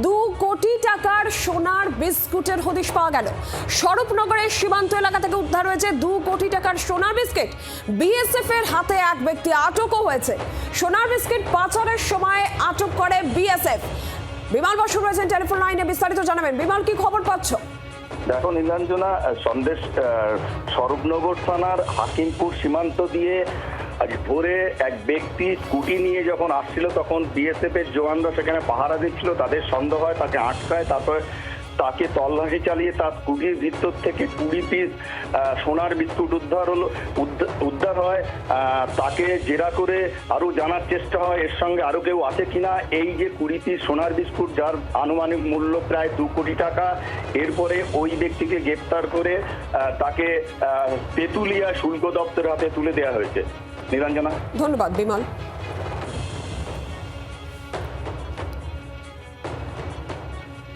2 কোটি টাকার সোনার বিস্কুটের হদিশ পাওয়া গেল। স্বরূপনগরের সীমান্ত এলাকা থেকে উদ্ধার হয়েছে 2 কোটি টাকার সোনার বিস্কিট। বিএসএফ এর হাতে এক ব্যক্তি আটকও হয়েছে। সোনার বিস্কিট পাচারের সময় আটক করে বিএসএফ। বিমল বসু রয়েছেন টেলিফোন লাইনে, বিস্তারিত জানাবেন। বিমল, কি খবর পাচ্ছ? দেখো নীলাঞ্জনা, সন্দেশ স্বরূপনগর থানার হাকিমপুর সীমান্ত দিয়ে আজ ভোরে এক ব্যক্তি স্কুটি নিয়ে যখন আসছিল তখন বিএসএফ এর জওয়ানরা সেখানে পাহারা দিচ্ছিল। তাদের সন্দেহ হয়, তাকে আটকায়, তারপরে তাকে তল্লাশি চালিয়ে তার স্কুটির ভিতর থেকে 20 পিস সোনার বিস্কুট উদ্ধার হয়। তাকে জেরা করে আরো জানার চেষ্টা হয় এর সঙ্গে আরো কেউ আছে কিনা। এই যে 20 পিস সোনার বিস্কুট, যার আনুমানিক মূল্য প্রায় 2 কোটি টাকা, এরপরে ওই ব্যক্তিকে গ্রেপ্তার করে তাকে তেঁতুলিয়া শুল্ক দপ্তরের হাতে তুলে দেওয়া হয়েছে। নীলাঞ্জনা, ধন্যবাদ বিমল।